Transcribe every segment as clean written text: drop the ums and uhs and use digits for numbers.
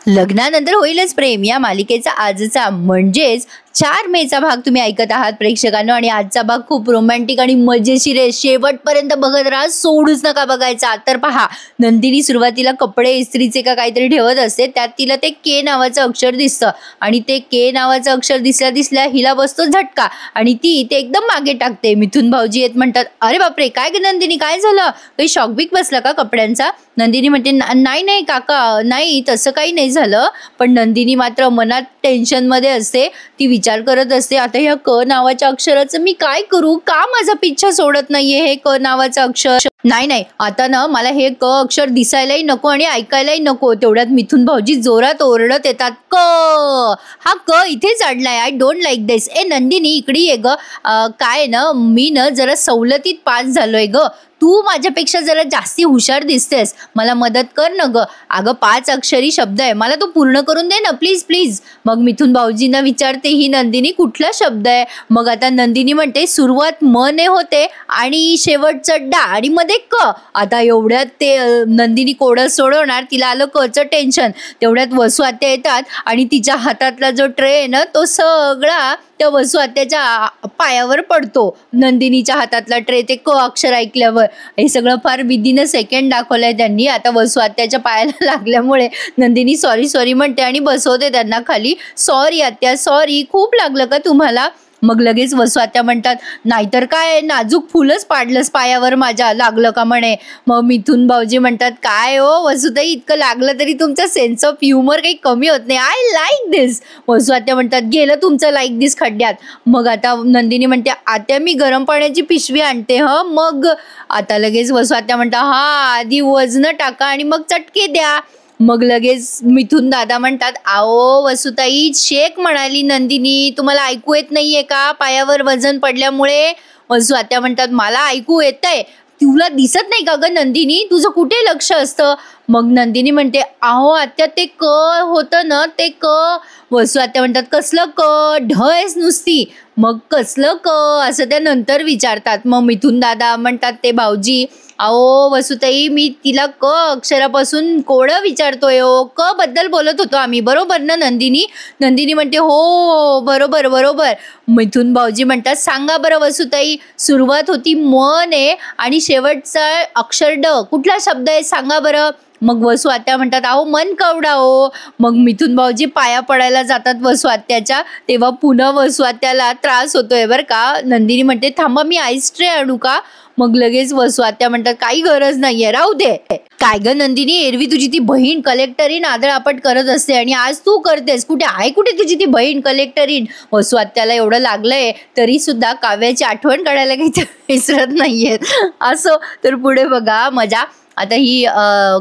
लग्नानंतर होईलच प्रेम या मालिकेचा आजचा म्हणजेच 4 मेचा भाग तुम्ही ऐकत आहात प्रेक्षकांनो। आणि आजचा भाग खूप रोमॅन्टिक आणि मजेशीर आहे। शेवटपर्यंत बघत राहा, सोडूच नका बघायचा। तर पहा, नंदिनी सुरुवातीला कपडे इस्त्रीचे का काहीतरी ठेवत असते, त्यात तिला ते के नावाचं अक्षर दिसतं आणि ते के नावाचं अक्षर दिसल्या हिला बसतो झटका आणि ती ते एकदम मागे टाकते। मिथुन भाऊजी येत म्हणतात, अरे बापरे, काय ग नंदिनी, काय झालं? काही शॉक बिक बसला का कपड्यांचा? नंदिनी म्हणते, नाही नाही काका, नाही तसं काही नाही झालं। पण नंदिनी मात्र मनात टेन्शन मध्ये असते। ती विचार करत असते, आता ह्या क नावाच्या अक्षराचं मी काय करू? का माझा पिच्छा सोडत नाहीये हे क नावाचं अक्षर? नाही आता ना मला हे क अक्षर दिसायलाही नको आणि ऐकायलाही नको। तेवढ्यात मिथुन भाऊजी जोरात ओरडत येतात, क हा क इथेच अडलाय, आय डोंट लाईक दिस। ए नंदिनी इकडे ये ग, काय ना मी ना जरा सवलतीत पास झालोय ग, तू माझ्यापेक्षा जरा जास्ती हुशार दिसतेस, मला मदत कर न ग। अगं 5 अक्षरी शब्द आहे, मला तो पूर्ण करून दे ना प्लीज प्लीज। मग मिथुन भाऊजींना विचारते ही नंदिनी, कुठला शब्द आहे? मग आता नंदिनी म्हणते, सुरुवात म ने होते आणि शेवटचं डा आणि मध्ये क। आता एवढ्यात ते नंदिनी कोडं सोडवणार, तिला आलं कचं टेन्शन। तेवढ्यात वसू आत्या येतात आणि तिच्या हातातला जो ट्रे आहे ना तो सगळा त्या वसू आत्याच्या पायावर पडतो। नंदिनीच्या हातातला ट्रे ते क अक्षर ऐकल्यावर हे सगळं फार विदिन सेकंड दाखवलंय त्यांनी। आता वसू आत्याच्या पायाला लागल्यामुळे नंदिनी सॉरी म्हणते आणि बसवते त्यांना खाली। सॉरी आत्या, सॉरी, खूप लागलं का तुम्हाला? मग लगेच वसू आत्या म्हणतात, नाहीतर काय, नाजूक फुलच पाडलंस पायावर माझ्या, लागलं का म्हणे। मग मिथुन भाऊजी म्हणतात, काय हो वसुताई, इतकं लागलं तरी तुमचा सेन्स ऑफ ह्युमर काही कमी होत नाही, आय लाईक दिस। वसू आत्या म्हणतात, गेलं तुमचं लाईक दिस खड्ड्यात। मग आता नंदिनी म्हणते, आत्या मी गरम पाण्याची पिशवी आणते ह। मग आता लगेच वसू आत्या म्हणतात, हा आधी वजन टाका आणि मग चटके द्या। मग लगेच मिथुन दादा म्हणतात, आओ वसुताई, शेक म्हणाली नंदिनी, तुम्हाला ऐकू येत नाहीये का पायावर वजन पडल्यामुळे? वसू आत्या म्हणतात, मला ऐकू येतंय, तुला दिसत नाही का ग नंदिनी, तुझं कुठे लक्ष असतं? मग नंदिनी म्हणते, आहो आत्या ते क होतं ना ते क। वसू आत्या म्हणतात, कसलं क? ढ आहेस नुसती। मग कसलं क असं त्या नंतर विचारतात। मग मिथुन दादा म्हणतात, ते भाऊजी, अहो वसुताई, मी तिला क अक्षरापासून कोडं विचारतोय हो, क बद्दल बोलत होतो आम्ही, बरोबर ना नंदिनी? नंदिनी म्हणते, हो बरोबर बरोबर। मिथुन भाऊजी म्हणतात, सांगा बरं वसुताई, सुरुवात होती म ने आणि शेवटचा अक्षर ड, कुठला शब्द आहे सांगा बरं? मग वसू आत्या म्हणतात, अहो मन कवडा हो। मग मिथुन भाऊजी पाया पडायला जातात वसू आत्याच्या, तेव्हा पुन्हा वसू आत्याला त्रास होतोय बरं का। नंदिनी म्हणते, थांबा मी आईस ट्रे आणू का? मग लगेच वसू आत्या म्हणतात, काही गरज नाहीये, राहू दे। काय ग नंदिनी, एरवी तुझी ती बहीण कलेक्टरीन आदळआपट करत असते आणि आज तू करतेस, कुठे तुझी ती बहीण कलेक्टरीन? वसू आत्याला एवढं लागलंय तरी सुद्धा काव्याची आठवण काढायला काही विसरत नाहीयेत। असो, तर पुढे बघा मजा। आता ही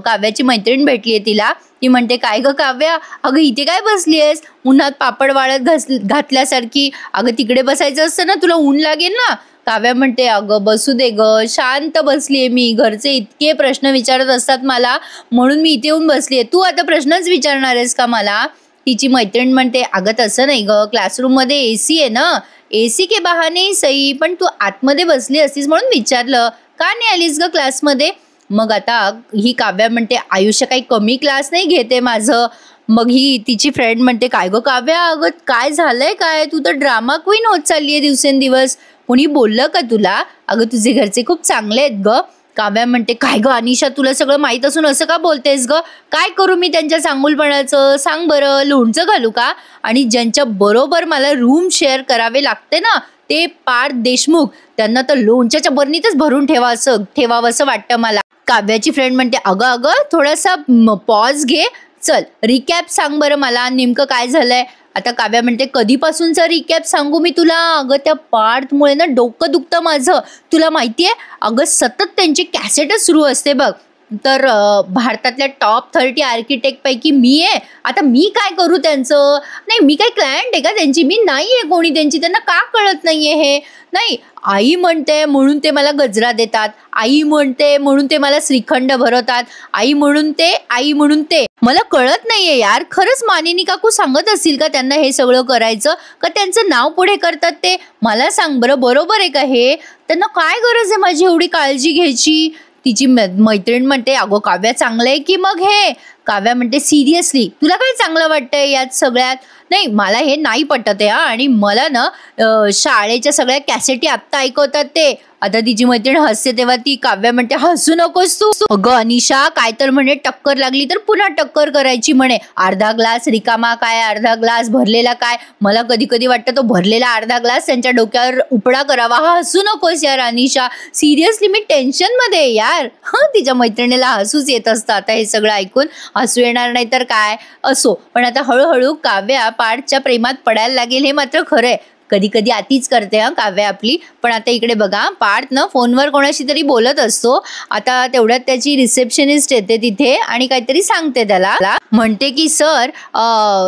काव्याची मैत्रीण भेटलीये तिला, ती म्हणते, काय ग काव्या, अगं इथे काय बसलीयस उन्हात पापड वाळत घातल्यासारखी? अगं तिकडे बसायचं असतं ना, तुला ऊन लागेल ना। काव्या म्हणते, अगं बसू दे ग, शांत बसलीये मी, घरचे इतके प्रश्न विचारत असतात मला, म्हणून मी इथे येऊन बसलीये, तू आता प्रश्नच विचारणार आहेस का मला? तिची मैत्रीण म्हणते, अगं तसं नाही ग, क्लासरूम मध्ये एसी आहे ना, एसी के बहाने सही, पण तू आतमध्ये बसली असतीस म्हणून विचारलं, का नाही आलीस ग क्लासमध्ये? मग आता ही काव्या म्हणते, आयुष्य काही कमी क्लास नाही घेते माझं। मग ही तिची फ्रेंड म्हणते, काय ग काव्या, अगं काय झालंय काय, तू तर ड्रामा क्वीन होत चाललीये दिवसेंदिवस, कोणी बोललं का तुला? अगं तुझे घरचे खूप चांगले आहेत ग। काव्या म्हणते, काय ग अनिशा, तुला सगळं माहित असून असं का बोलतेस ग? काय करू मी त्यांच्या चांगुलपणाचं, सांग बरं, लोणचं घालू का? आणि ज्यांच्या बरोबर मला रूम शेअर करावे लागते ना, ते पार्थ देशमुख, त्यांना तर लोणच्याच्या बरणीतच भरून ठेवावंसं वाटतं मला। काव्याची फ्रेंड म्हणते, अगं थोडासा पॉज घे, चल रिकॅप सांग बरं मला, नेमकं काय झालंय? आता काव्या म्हणते, कधीपासूनचा रिकॅप सांगू मी तुला? अगं त्या पार्थमुळे ना डोकं दुखतं माझं, तुला माहितीये? अगं सतत त्यांची कॅसेटच सुरू असते बघ। तर भारतातल्या टॉप 30 आर्किटेक्ट पैकी मी आहे, आता मी काय करू त्यांचं? नाही मी काय क्लायंट आहे का त्यांची? मी नाही आहे कोणी त्यांची, त्यांना का कळत नाहीये हे? नाही, आई म्हणते म्हणून ते मला गजरा देतात, आई म्हणते म्हणून ते मला श्रीखंड भरवतात, आई म्हणून ते मला कळत नाहीये यार। खरंच मानिनी काकू सांगत असतील का त्यांना हे सगळं करायचं, का त्यांचं नाव पुढे करतात ते? मला सांग बरं, बरोबर आहे का हे? त्यांना काय गरज आहे माझी एवढी काळजी घ्यायची? तिची मैत्रीण म्हणते, अगो काव्या चांगलं आहे की मग हे? काव्या म्हणते सिरियसली तुला काय चांगलं वाटतंय यात सगळ्यात? नाही मला हे नाही पटत आहे आणि मला ना शाळेच्या सगळ्या कॅसेटी आत्ता ऐकवतात ते. आता तिची मैत्रीण हसते तेव्हा ती काव्या म्हणते हसू नकोस तू. अगं अनिशा काय तर म्हणे टक्कर लागली तर पुन्हा टक्कर करायची म्हणे. अर्धा ग्लास रिकामा काय अर्धा ग्लास भरलेला काय? मला कधी कधी वाटतं तो भरलेला अर्धा ग्लास त्यांच्या डोक्यावर उपडा करावा. हसू नकोस यार अनिशा सिरियसली मी टेन्शन मध्ये यार. तिच्या मैत्रिणीला हसूच येत असतं आता हे सगळं ऐकून. हसू येणार नाही तर काय असो. पण आता हळूहळू काव्या पार्थच्या प्रेमात पडायला लागेल हे मात्र खरंय. कधी कधी आतीच करते काव्या आपली. पण आता इकडे बघा पार्थ ना फोनवर कोणाशी तरी बोलत असतो. आता तेवढ्यात त्याची रिसेप्शनिस्ट येते तिथे आणि काहीतरी सांगते त्याला. म्हणते की सर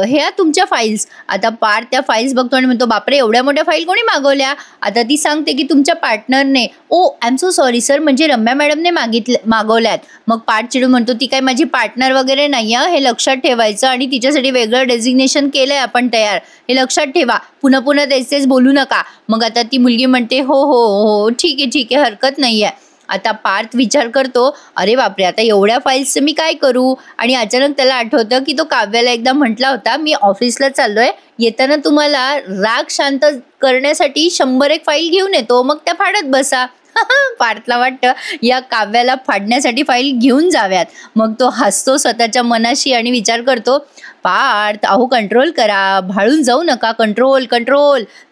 ह्या तुमच्या फाईल्स. आता पार्थ त्या फाईल्स बघतो आणि म्हणतो बापरे एवढ्या मोठ्या फाईल कोणी मागवल्या? आता ती सांगते की तुमच्या पार्टनरने. Oh I am so sorry sir म्हणजे रम्या मॅडमने मागवल्यात. मग पार्थ चिडून म्हणतो ती काय माझी पार्टनर वगैरे नाही हे लक्षात ठेवायचं आणि तिच्यासाठी वेगळं डेझिग्नेशन केलंय आपण तयार हे लक्षात ठेवा. पुन्हा पुन्हा तेच बोलू नका. मग आता ती मुलगी म्हणते हो हो हो ठीक आहे हरकत नाही आहे. आता पार्थ विचार करतो अरे बापरे आता एवढ्या फाईल्सचं मी काय करू? आणि अचानक त्याला आठवतं की तो काव्याला एकदा म्हटला होता मी ऑफिसला चाललोय येताना तुम्हाला राग शांत करण्यासाठी 101 फाईल घेऊन येतो मग त्या फाडत बसा. पार्थला वाटतं या काव्याला फाडण्यासाठी फाईल घेऊन जाव्यात. मग तो हसतो स्वतःच्या मनाशी आणि विचार करतो पार्थ अहो कंट्रोल करा भाळून जाऊ नका. कंट्रोल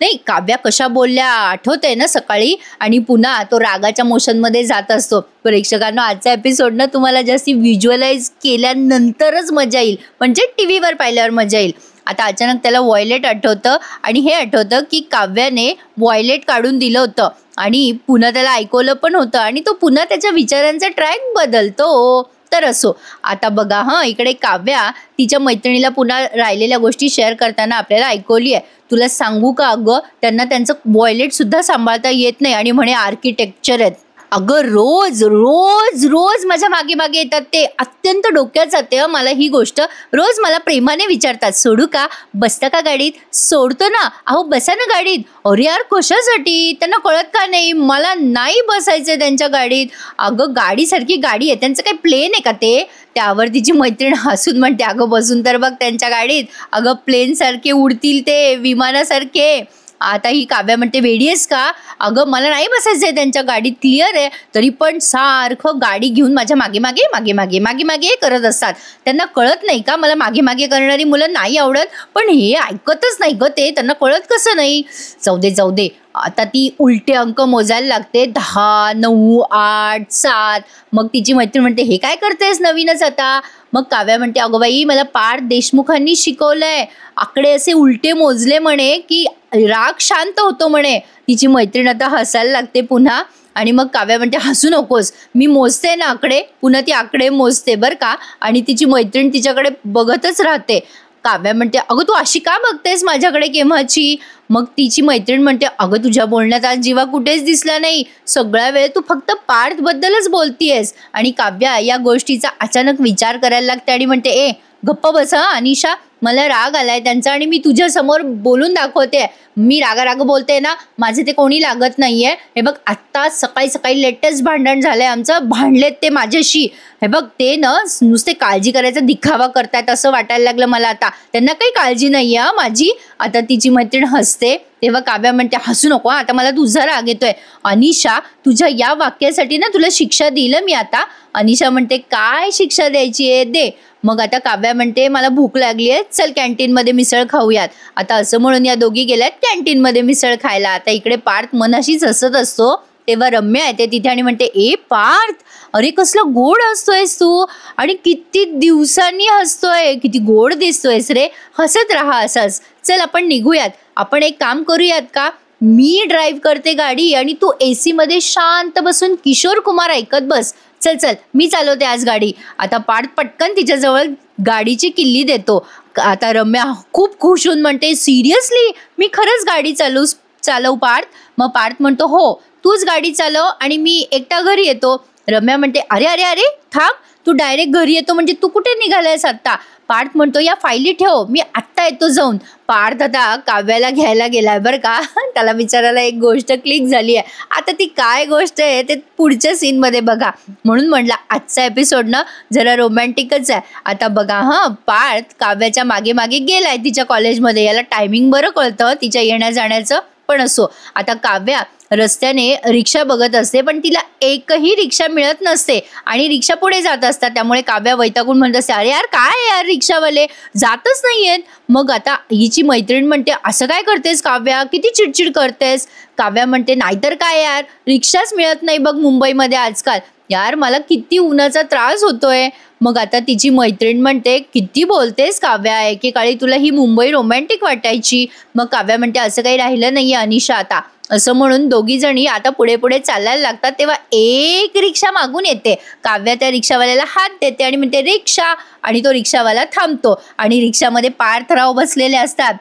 नाही काव्या कशा बोलल्या आठवतंय ना सकाळी. आणि पुन्हा तो रागाच्या मोशनमध्ये जात असतो. प्रेक्षकांना आजचा एपिसोड ना तुम्हाला जास्ती व्हिज्युअलाइज केल्यानंतरच मजा येईल म्हणजे टीव्हीवर पाहिल्यावर मजा येईल. आता अचानक त्याला वॉयलेट आठवतं आणि हे आठवतं की काव्याने वॉयलेट काढून दिलं होतं आणि पुन्हा त्याला ऐकवलं पण होतं आणि तो पुन्हा त्याच्या विचारांचा ट्रॅक बदलतो. तर असो आता बघा इकडे काव्या तिच्या मैत्रिणीला पुन्हा राहिलेल्या गोष्टी शेअर करताना आपल्याला ऐकवली आहे. तुला सांगू का अगं त्यांना त्यांचं वॉयलेट सुद्धा सांभाळता येत नाही आणि म्हणे आर्किटेक्चर आहेत. अगं रोज रोज रोज माझ्या मागे मागे येतात ते अत्यंत डोक्यात जाते मला ही गोष्ट. रोज मला प्रेमाने विचारतात सोडू का बसता का गाडीत? सोडतो ना अहो बसा ना गाडीत. अरे यार कशासाठी? त्यांना कळत का नाही मला नाही बसायचं त्यांच्या गाडीत. अगं गाडीसारखी गाडी आहे त्यांचं काही प्लेन आहे का ते? त्यावर तिची मैत्रीण हसून म्हणते अगं बसून तर बघ त्यांच्या गाडीत अगं प्लेन सारखे उडतील ते विमानासारखे. आता ही काव्या म्हणते वेडी आहेस का? अगं मला नाही बसायचंय त्यांच्या गाडीत क्लिअर आहे तरी पण सारखं गाडी घेऊन माझ्या मागे मागे मागे मागे मागे मागे करत असतात. त्यांना कळत नाही का मला मागे मागे करणारी मुलं नाही आवडत? पण हे ऐकतच नाही ग ते त्यांना कळत कसं नाही? जाऊ दे. आता ती उलटे अंक मोजायला लागते 10 9 8 7. मग तिची मैत्रीण म्हणते हे काय करतेस नवीनच आता? मग काव्या म्हणते अगं बाई मला पार्थ देशमुखांनी शिकवलंय आकडे असे उलटे मोजले म्हणे की राग शांत होतो म्हणे. तिची मैत्रीण आता हसायला लागते पुन्हा आणि मग काव्या म्हणते हसू नकोस मी मोजते ना आकडे. पुन्हा ती आकडे मोजते बरं का आणि तिची मैत्रीण तिच्याकडे बघतच राहते. काव्या म्हणते अगं तू अशी का बघतेस माझ्याकडे केव्हाची? मग तिची मैत्रीण म्हणते अगं तुझ्या बोलण्यात आज जीवा कुठेच दिसला नाही. सगळ्या वेळ तू फक्त पार्थ बद्दलच बोलतीयस. आणि काव्या या गोष्टीचा अचानक विचार करायला लागते आणि म्हणते ए गप्प बस अनिशा मला राग आलाय त्यांचा आणि मी तुझ्या समोर बोलून दाखवते. मी राग बोलते ना माझे ते कोणी लागत नाहीये. हे बघ आत्ता सकाळी लेटेस्ट भांडण झालंय आमचं. भांडलेत ते माझ्याशी. हे बघ ते ना नुसते काळजी करायचा दिखावा करतायत असं वाटायला लागलं मला आता. त्यांना काही काळजी नाहीये माझी. आता तिची मैत्रीण हसते तेव्हा काव्या म्हणते हसू नको आता मला तुझा राग येतोय. अनिशा तुझ्या या वाक्यासाठी ना तुला शिक्षा दिलं मी आता. अनिशा म्हणते काय शिक्षा द्यायची आहे दे. मग आता काव्या म्हणते मला भूक लागली आहे चल कॅन्टीनमध्ये मिसळ खाऊयात. आता असं म्हणून या दोघी गेल्यात कॅन्टीनमध्ये मिसळ खायला. आता इकडे पार्थ मनाशीच हसत असतो तेव्हा रम्या येते तिथे आणि म्हणते ए पार्थ अरे कसला गोड हसतोयस तू आणि किती दिवसांनी हसतोय किती गोड दिसतोयस रे. हसत राहा असंच. चल आपण निघूयात. आपण एक काम करूयात का? मी ड्राईव्ह करते गाडी आणि तू AC मध्ये शांत बसून किशोर कुमार ऐकत बस. चल मी चालवते आज गाडी. आता पार्थ पटकन तिच्याजवळ गाडीची किल्ली देतो. आता रम्या खूप खुश होऊन म्हणते सिरियसली मी खरंच गाडी चालवू पार्थ? मग पार्थ म्हणतो हो तूच गाडी चालव आणि मी एकटा घरी येतो. रम्या म्हणते अरे थांब तू डायरेक्ट घरी येतो म्हणजे तू कुठे निघालायस आत्ता? पार्थ म्हणतो या फायली ठेव, मी आत्ता येतो जाऊन. पार्थ आता काव्याला घ्यायला गेलाय बरं का. त्याला विचारायला एक गोष्ट क्लिक झाली आहे. आता ती काय गोष्ट आहे ते पुढच्या सीनमध्ये बघा. म्हणून म्हटलं आजचा एपिसोड ना जरा रोमॅन्टिकच आहे. आता बघा पार्थ काव्याच्या मागे मागे गेलाय तिच्या कॉलेजमध्ये. याला टायमिंग बरं कळतं तिच्या येण्या जाण्याचं. पण असो, आता काव्या रस्त्याने रिक्षा बघत असते पण तिला एकही रिक्षा मिळत नसते आणि रिक्षा पुढे जात असतात. त्यामुळे काव्या वैतागून म्हणत असते अरे यार काय यार रिक्षावाले जातच नाहीयेत. मग आता हिची मैत्रीण म्हणते असं काय करतेस काव्या, किती चिडचिड करतेस. काव्या म्हणते नाहीतर काय यार, रिक्षाच मिळत नाही बघ मुंबईमध्ये आजकाल. यार मला किती उन्हाचा त्रास होतोय. मग आता तिची मैत्रीण म्हणते किती बोलतेस काव्या, एकेकाळी तुला ही मुंबई रोमॅन्टिक वाटायची. मग काव्या म्हणते असं काही राहिलं नाहीये अनिशा आता. असं म्हणून दोघी जणी आता पुढे पुढे चालायला लागतात. तेव्हा एक रिक्षा मागून येते. काव्या त्या रिक्षावाल्याला हात देते आणि म्हणते रिक्षा, आणि तो रिक्षावाला थांबतो आणि रिक्षामध्ये पार्थराव बसलेले असतात.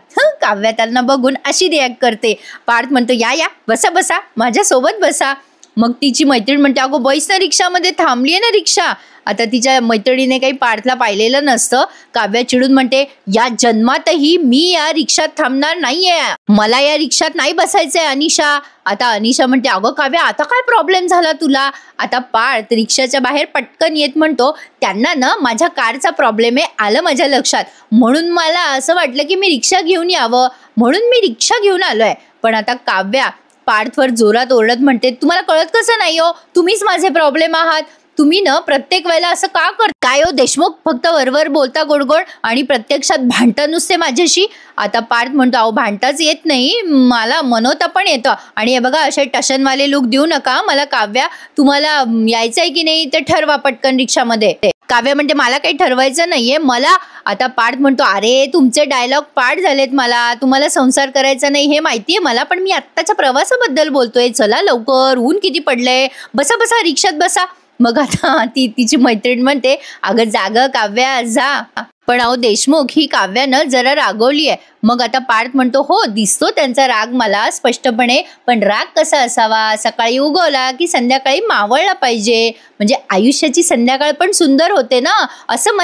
काव्या त्यांना बघून अशी रिॲक्ट करते. पार्थ म्हणतो या या बसा बसा माझ्यासोबत बसा. मग तिची मैत्रीण म्हणते अगो बैस ना रिक्षामध्ये, थांबली आहे ना रिक्षा. आता तिच्या मैत्रिणीने काही पार्थला पाहिलेलं नसतं. काव्या चिडून म्हणते या जन्मातही मी या रिक्षात थांबणार नाहीये, मला या रिक्षात नाही बसायचंय अनिशा. आता अनिशा म्हणते अगं काव्या आता काय प्रॉब्लेम झाला तुला. आता पार्थ रिक्षाच्या बाहेर पटकन येत म्हणतो त्यांना ना माझ्या कारचा प्रॉब्लेम आहे, आलं माझ्या लक्षात, म्हणून मला असं वाटलं की मी रिक्षा घेऊन यावं, म्हणून मी रिक्षा घेऊन आलोय. पण आता काव्या पार्थवर जोरात ओरडत म्हणते तुम्हाला कळत कसं नाही हो, तुम्हीच माझे प्रॉब्लेम आहात. तुम्ही ना प्रत्येक वेळेला असं का करता काय हो देशमुख, फक्त वरवर बोलता गोडगोड आणि प्रत्यक्षात भांडता नुसते माझ्याशी. आता पार्थ म्हणतो अहो भांडताच येत नाही, मला मनवता पण येतं. आणि हे बघा असे टशनवाले लुक देऊ नका मला. काव्या तुम्हाला यायचंय की नाही ते ठरवा पटकन रिक्षामध्ये. काव्या म्हणते मला काही ठरवायचं नाहीये मला. आता पार्थ म्हणतो अरे तुमचे डायलॉग पाठ झालेत मला, तुम्हाला संसार करायचा नाही हे माहितीये मला, पण मी आत्ताच्या प्रवासाबद्दल बोलतोय. चला लवकर, ऊन किती पडलंय, बसा बसा रिक्षात बसा. मग आता तिची मैत्रीण म्हणते अगं जाग काव्या जा. पण अहो देशमुख ही काव्यानं जरा रागवली आहे. मग आता पार्थ म्हणतो हो दिसतो त्यांचा राग मला स्पष्टपणे, पण राग कसा असावा, सकाळी उगवला की संध्याकाळी मावळला पाहिजे, म्हणजे आयुष्याची संध्याकाळ पण सुंदर होते ना, असं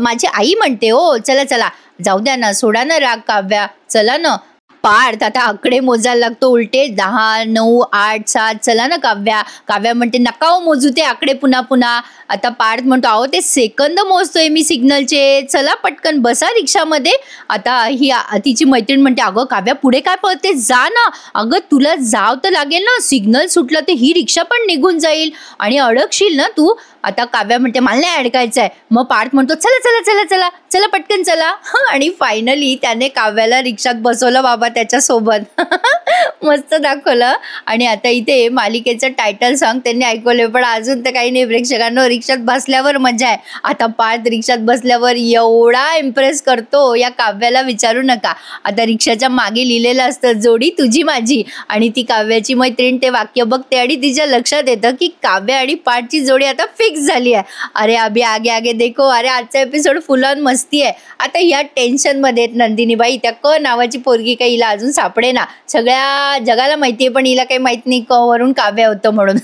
माझी आई म्हणते. हो चला चला जाऊ द्या ना, सोडा ना राग काव्या, चला ना. पार्थ आता आकडे मोजायला लागतो उलटे, 10, 9, 8, 7 चला ना काव्या. काव्या म्हणते नका हो मोजू ते आकडे पुन्हा पुन्हा. आता पार्थ म्हणतो अहो ते सेकंद मोजतोय मी सिग्नलचे, चला पटकन बसा रिक्षामध्ये. आता ही तिची मैत्रीण म्हणते अगं काव्या पुढे काय पळते, जा ना. अगं तुला जाव तर लागेल ना, सिग्नल सुटलं तर ही रिक्षा पण निघून जाईल आणि अडकशील ना तू. आता काव्या म्हणते मला नाही अडकायचंय. मग पार्थ म्हणतो चला चला चला चला चला पटकन चला. आणि फायनली त्याने काव्याला रिक्षात बसवलं बाबा त्याच्यासोबत. मस्त दाखवलं. आणि आता इथे मालिकेचं टायटल सॉन्ग त्यांनी ऐकवलं, पण अजून तर काही नाही प्रेक्षकांनो, रिक्षात बसल्यावर मजा आहे. आता पार्थ रिक्षात बसल्यावर एवढा इम्प्रेस करतो या काव्याला विचारू नका. आता रिक्षाच्या मागे लिहिलेलं असतं जोडी तुझी माझी, आणि ती काव्याची मैत्रीण ते वाक्य बघते आणि तिच्या लक्षात येतं की काव्या आणि पार्थची जोडी आता फिक्स झाली आहे. अरे अभि आगे आगे देखो. अरे आजचा एपिसोड फुल ऑन मस्ती आहे. आता या टेन्शन मध्ये नंदिनीबाई त्या क नावाची पोरगी काही हिला अजून सापडे ना, सगळ्या जगाला माहितीये पण हिला काही माहित नाही क वरून काव्या होतं म्हणून.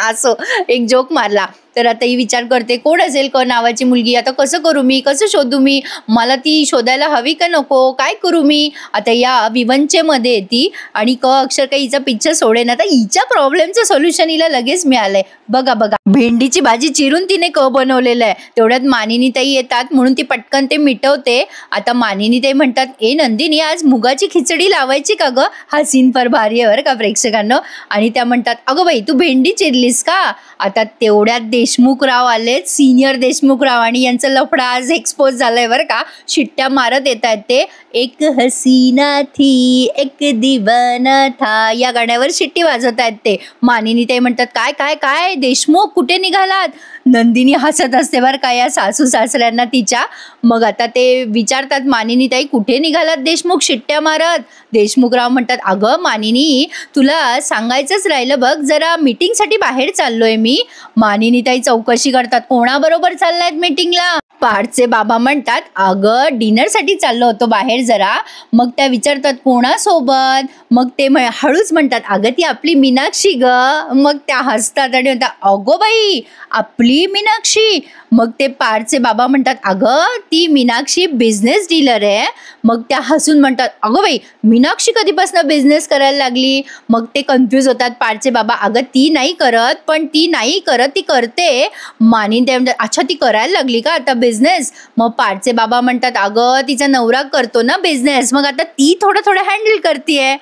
असो एक जोक मारला. तर आता ही विचार करते कोण असेल क नावाची मुलगी, आता कसं करू मी, कसं शोधू मी, मला ती शोधायला हवी का नको, काय करू मी. आता या विवंचे मध्ये येते आणि क अक्षर काही हिचा पिक्चर सोडेन. आता हिच्या प्रॉब्लेमचं सोल्युशन हिला लगेच मिळालंय. बघा बघा भेंडीची भाजी चिरून तिने क बनवलेलं आहे. तेवढ्यात मानिनीताई येतात म्हणून ती पटकन ते मिटवते. आता मानिनीताई म्हणतात ए नंदिनी आज मुगाची खिचडी लावायची का ग. हा सीन फार भारी आहे बरं का प्रेक्षकांनो. आणि त्या म्हणतात अगं बाई तू भेंडी चिरलीस का. आता तेवढ्यात देशमुखराव आलेत, सिनियर देशमुखराव, आणि यांचं लफडा आज एक्सपोज झालंय बरं का. शिट्ट्या मारत येत आहेत ते. एक हसीना थी एक दीवाना था या गाण्यावर शिट्टी वाजवत आहेत ते. मानिनीताई म्हणतात काय काय काय देशमुख कुठे निघालात. नंदिनी हसत असते बरं का या सासू सासऱ्यांना तिच्या. मग आता ते विचारतात मानिनीताई कुठे निघालात देशमुख शिट्ट्या मारत. देशमुखराव म्हणतात अगं मानिनी तुला सांगायचंच राहिलं बघ, जरा मीटिंगसाठी बाहेर चाललोय मी. मानिनीताई चौकशी करतात कोणाबरोबर चाललायत मीटिंगला. पार्थचे बाबा म्हणतात, अगं डिनरसाठी चाललो होतो बाहेर जरा. मग त्या विचारतात कोणासोबत. मग ते हळूच म्हणतात, अगं ती आपली मीनाक्षी ग. मग त्या हसतात आणि म्हणतात, अगो बाई आपली मीनाक्षी. मग ते पार्थचे बाबा म्हणतात, अगं ती मीनाक्षी बिझनेस डीलर आहे. मग त्या हसून म्हणतात, अगो बाई मीनाक्षी कधीपासून बिझनेस करायला लागली. मग ते कन्फ्यूज होतात पार्थचे बाबा, अगं ती नाही करत, पण ती नाही करत ती करते. मानिन ते म्हणतात, अच्छा ती करायला लागली का आता बिझनेस. मग पार्थचे बाबा म्हणतात, अगं तिचा नवरा करतो ना बिझनेस, मग आता ती थोडं थोडं हँडल करतेय.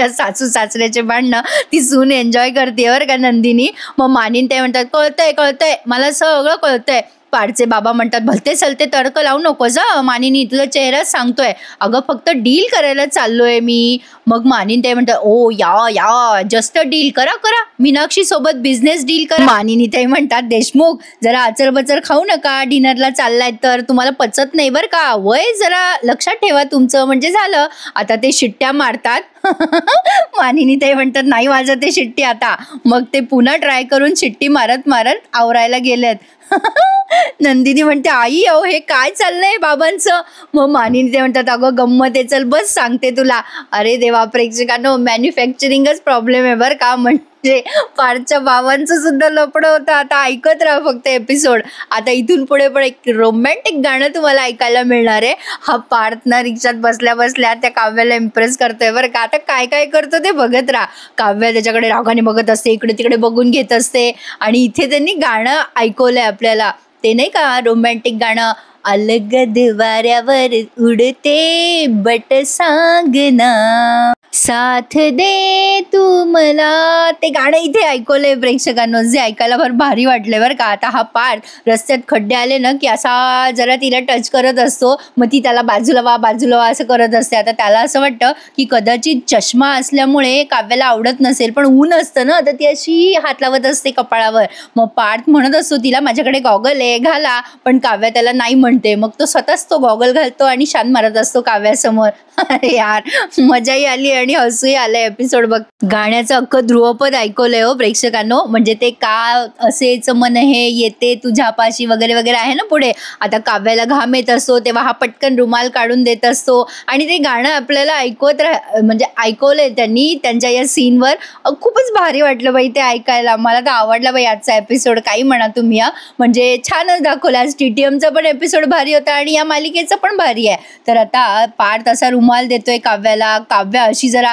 सासू सासऱ्याचे भांडणं ती सून एन्जॉय करते बरं का नंदिनी. मग मानिन ते म्हणतात, कळतंय कळतंय मला सगळं कळतंय. पार्थचे बाबा म्हणतात, भलते सलते तडकं लावू नकोस मानिनी, तुझा चेहराच सांगतोय. अगं फक्त डील करायला चाललोय मी. मग मानिन ते म्हणतात, ओ या जस्ट डील करा करा, मीनाक्षी सोबत बिझनेस डील करा. मानिनी ते म्हणतात, देशमुख जरा आचरबचर खाऊ नका, डिनरला चाललाय तर तुम्हाला पचत नाही बरं का, वय जरा लक्षात ठेवा तुमचं. म्हणजे झालं आता ते शिट्ट्या मारतात. मानिनी ते म्हणतात, नाही वाजत ते शिट्टी आता. मग ते पुन्हा ट्राय करून शिट्टी मारत मारत आवरायला गेलेत. नंदिनी म्हणते, आई अहो हे काय चाललंय बाबांचं. मग मानिनी ते म्हणतात, अगं गंमत आहे, चल बस सांगते तुला. अरे देवा प्रेक्षकांनो, मॅन्युफॅक्चरिंगच प्रॉब्लेम आहे बरं का. म्हणजे पार्थच्या बाबांचं सुद्धा लफडं होतं. आता ऐकत राहा फक्त एपिसोड. आता इथून पुढे पण एक रोमॅन्टिक गाणं तुम्हाला ऐकायला मिळणार आहे. हा पार्थ ना रिक्षात बसल्या बसल्या त्या काव्याला इम्प्रेस करतोय बरं का. आता काय काय करतो ते बघत राहा. काव्या त्याच्याकडे रागाने बघत असते, इकडे तिकडे बघून घेत असते. आणि इथे त्यांनी गाणं ऐकवलंय आपल्याला, ते नाही का रोमॅन्टिक गाणं, अलगद वाऱ्यावर उडते बट सांगना साथ दे तू मला. ते गाणं इथे ऐकवलंय प्रेक्षकांनो, जे ऐकायला फार भारी वाटलंय बरं का. आता हा पार्थ रस्त्यात खड्डे आले ना की असा जरा तिला टच करत असतो, मग ती त्याला बाजूला वा असं करत असते. आता त्याला असं वाटतं की कदाचित चष्मा असल्यामुळे काव्याला आवडत नसेल, पण ऊन असतं ना तर ती अशी हात लावत असते कपाळावर. मग पार्थ म्हणत असतो तिला, माझ्याकडे गॉगल आहे घाला, पण काव्या त्याला नाही म्हणते. मग तो स्वतःच तो गॉगल घालतो आणि शान मारत असतो काव्यासमोर. अरे यार मजाही आली आणि हसूही आलंय एपिसोड बघ. गाण्याचं अख्खं ध्रुवपद ऐकवलंय हो प्रेक्षकांनो. म्हणजे ते का असेच मन हे येते तुझ्यापाशी वगैरे वगैरे आहे ना पुढे. आता काव्याला घाम येत असतो तेव्हा हा पटकन रुमाल काढून देत असतो आणि ते गाणं आपल्याला म्हणजे ऐकवलंय त्यांनी त्यांच्या या सीनवर. खूपच भारी वाटलं बाई ते ऐकायला. मला तर आवडला बाई आजचा एपिसोड, काही म्हणा तुम्ही. म्हणजे छानच दाखवला. आज TTMचा पण एपिसोड भारी होता आणि या मालिकेचा पण भारी आहे. तर आता पार्थ असा रुमाल देतोय काव्याला. काव्या अशी जरा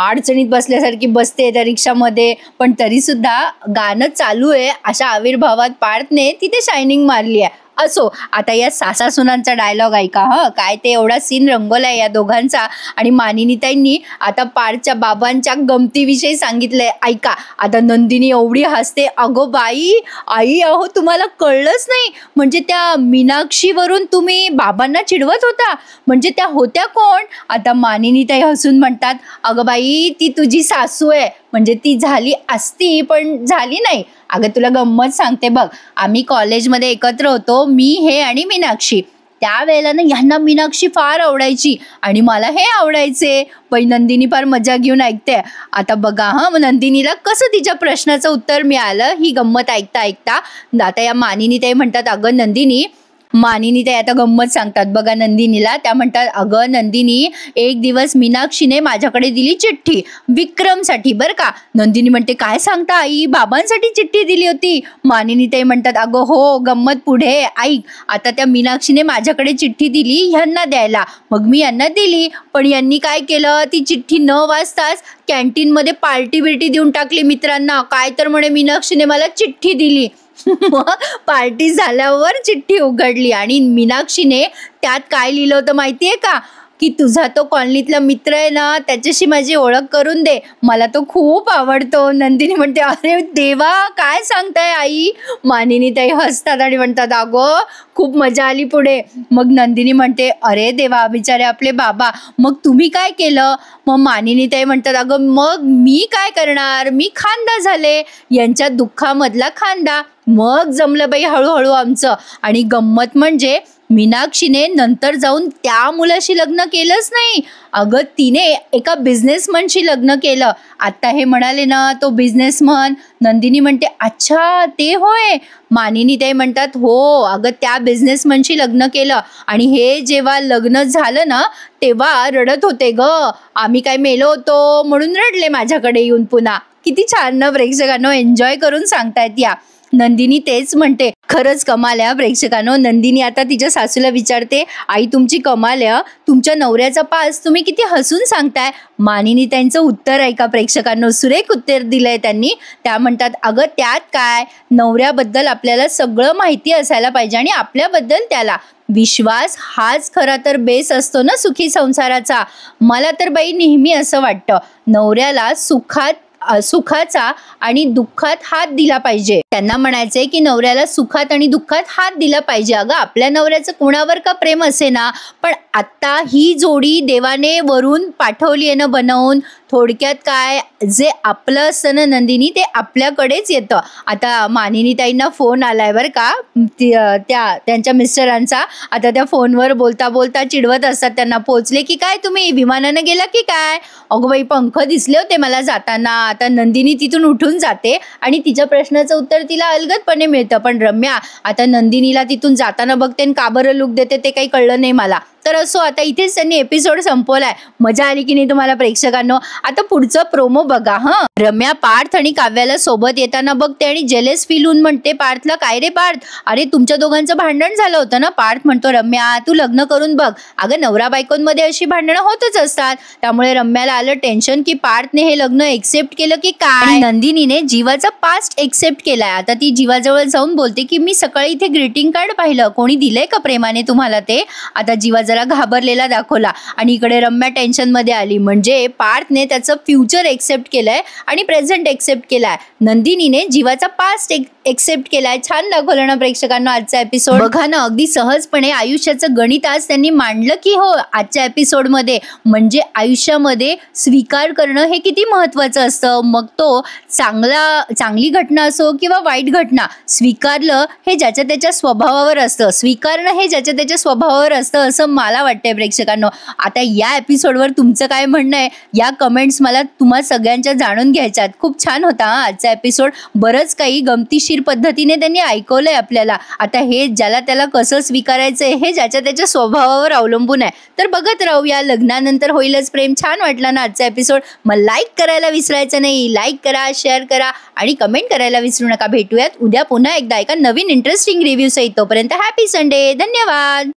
अडचणीत बसल्यासारखी बसते त्या रिक्षामध्ये, पण तरी सुद्धा गाणं चालू आहे अशा आविर्भावात पार्थने तिथे शायनिंग मारली आहे. असो, आता या सासा सुनांचा डायलॉग ऐका. काय ते एवढा सीन रंगवलाय या दोघांचा. आणि मानिनीताईंनी आता पार्थच्या बाबांच्या गमतीविषयी सांगितलंय ऐका. आता नंदिनी एवढी हसते, अगो बाई आई अहो तुम्हाला कळलंच नाही, म्हणजे त्या मीनाक्षीवरून तुम्ही बाबांना चिडवत होता, म्हणजे त्या होत्या कोण. आता मानिनीताई हसून म्हणतात, अगं बाई ती तुझी सासू आहे, म्हणजे ती झाली असती पण झाली नाही. अगं तुला गंमत सांगते बघ, आम्ही कॉलेजमध्ये एकत्र होतो, मी हे आणि मीनाक्षी. त्यावेळेला ना ह्यांना मीनाक्षी फार आवडायची आणि मला हे आवडायचे. पण नंदिनी फार मजा घेऊन ऐकते. आता बघा नंदिनीला कसं तिच्या प्रश्नाचं उत्तर मिळालं ही गंमत ऐकता ऐकता. आता या मानिनीताई म्हणतात, अगं नंदिनी, मानिनी ते आता गंमत सांगतात बघा नंदिनीला. त्या म्हणतात, अगं नंदिनी एक दिवस मीनाक्षीने माझ्याकडे दिली चिठ्ठी विक्रमसाठी बरं का. नंदिनी म्हणते, काय सांगता आई, बाबांसाठी चिठ्ठी दिली होती. मानिनी ते म्हणतात, अगं हो, गंमत पुढे ऐक. आता त्या मीनाक्षीने माझ्याकडे चिठ्ठी दिली ह्यांना द्यायला, मग मी यांना दिली, पण यांनी काय केलं, ती चिठ्ठी न वाचताच कॅन्टीनमध्ये पार्टी बिर्टी देऊन टाकली मित्रांना. काय तर म्हणे मीनाक्षीने मला चिठ्ठी दिली. मग पार्टी झाल्यावर चिठ्ठी उघडली आणि मीनाक्षीने त्यात काय लिहिलं होतं माहितीये का, की तुझा तो कॉलनीतला मित्र आहे ना त्याच्याशी माझी ओळख करून दे, मला तो खूप आवडतो. नंदिनी म्हणते, अरे देवा काय सांगताय आई. मानिनी ताई हसतात आणि म्हणतात, अगो खूप मजा आली पुढे. मग नंदिनी म्हणते, अरे देवा बिचारे आपले बाबा, मग तुम्ही काय केलं. मग मानिनी ताई म्हणतात, अगं मग मी काय करणार, मी खांदा झाले, यांच्या दुःखामधला खांदा. मग जमलं बाई हळूहळू आमचं. आणि गंमत म्हणजे मीनाक्षीने नंतर जाऊन त्या मुलाशी लग्न केलंच नाही. अगं तिने एका बिझनेसमनशी लग्न केलं. आता हे म्हणाले ना तो बिझनेसमन. नंदिनी म्हणते अच्छा ते होय. मानिनी ताई म्हणतात हो अगं त्या बिझनेसमनशी लग्न केलं आणि हे जेव्हा लग्न झालं ना तेव्हा रडत होते ग. आम्ही काय मेलो होतो म्हणून रडले माझ्याकडे येऊन पुन्हा. किती छान ना प्रेक्षकांनो, एन्जॉय करून सांगतायत या. नंदिनी तेच म्हणते. खरंच कमाल आहे प्रेक्षकांनो. नंदिनी आता तिच्या सासूला विचारते आई तुमची कमाल आहे, तुमच्या नवऱ्याचा पास तुम्ही किती हसून सांगताय. मानिनी त्यांचं उत्तर ऐका प्रेक्षकांनो, सुरेख उत्तर दिलंय त्यांनी. त्या म्हणतात अगं त्यात काय, नवऱ्याबद्दल आपल्याला सगळं माहिती असायला पाहिजे आणि आपल्याबद्दल त्याला विश्वास हाच खरा तर बेस असतो ना सुखी संसाराचा. मला तर बाई नेहमी असं वाटतं नवऱ्याला सुखाचा आणि दुःखात हात दिला पाहिजे. त्यांना म्हणायचंय की नवऱ्याला सुखात आणि दुःखात हात दिला पाहिजे. अगं आपल्या नवऱ्याचं कुणावर का प्रेम असे ना, पण आता ही जोडी देवाने वरून पाठवली आहे ना बनवून. थोडक्यात काय, जे आपलं असतं ना नंदिनी ते आपल्याकडेच येतं. आता मानिनी ताईंना फोन आलाय बरं का त्यांच्या मिस्टरांचा. आता त्या फोनवर बोलता बोलता चिडवत असतात त्यांना, पोचले की काय तुम्ही, विमानानं गेला की काय. अगं बाई पंख दिसले होते मला जाताना. आता नंदिनी तिथून उठून जाते आणि तिच्या प्रश्नाचं उत्तर तिला अलगदपणे मिळतं. पण रम्या आता नंदिनीला तिथून जाताना बघते आणि का बरं लुक देते ते काही कळलं नाही मला. तर असो आता इथेच त्यांनी एपिसोड संपवलाय. मजा आली की नाही तुम्हाला प्रेक्षकांनो. आता पुढचं प्रोमो बघा. रम्या पार्थ आणि काव्याला सोबत येताना बघते आणि जेलेस फील होऊन म्हणते पार्थला, काय रे पार्थ, अरे तुमच्या दोघांचं भांडण झालं होतं ना. पार्थ म्हणतो रम्या तू लग्न करून बघ. अगं नवरा बायकोंमध्ये अशी भांडणं होतच असतात. त्यामुळे रम्याला आलं टेन्शन की पार्थने हे लग्न एक्सेप्ट केलं की काय. नंदिनीने जीवाचा पास्ट एक्सेप्ट केलाय. आता ती जीवाजवळ जाऊन बोलते की मी सकाळी इथे ग्रीटिंग कार्ड पाहिलं, कोणी दिलंय का प्रेमाने तुम्हाला ते. आता जीवा जरा घाबरलेला दाखवला आणि इकडे रम्या टेन्शन मध्ये आली. म्हणजे पार्थने त्याचं फ्युचर एक्सेप्ट केलंय आणि प्रेझेंट एक्सेप्ट केलाय. नंदिनीने जीवाचा पास्ट एक्सेप्ट केलाय. छान दाखवलं ना प्रेक्षकांना आजचा एपिसोड. बघा ना अगदी सहजपणे आयुष्याचं गणित आज त्यांनी मांडलं की हो आजच्या एपिसोड मध्ये. म्हणजे आयुष्यामध्ये स्वीकार करणं हे किती महत्वाचं असतं. मग तो चांगली घटना असो किंवा वाईट घटना, स्वीकारलं हे ज्याच्या त्याच्या स्वभावावर असतं. स्वीकारणं हे ज्याच्या त्याच्या स्वभावावर असतं असं मला वाटतंय प्रेक्षकांनो. आता या एपिसोडवर तुमचं काय म्हणणं आहे या कमेंट्स मला तुम्हा सगळ्यांच्या जाणून घ्यायच्यात. खूप छान होता आजचा एपिसोड. बरंच काही गमतीशीर पद्धतीने त्यांनी ऐकवलंय आपल्याला. आता हे ज्याला त्याला कसं स्वीकारायचंय हे ज्याच्या त्याच्या स्वभावावर अवलंबून आहे. तर बघत राहूया. लग्नानंतर होईलच प्रेम. छान वाटला ना आजचा एपिसोड. मग लाईक करायला विसरायचं नाही. लाईक करा, शेअर करा आणि कमेंट करायला विसरू नका. भेटूयात उद्या पुन्हा एकदा एका नवीन इंटरेस्टिंग रिव्ह्यू सहित. तोपर्यंत हॅपी संडे. धन्यवाद.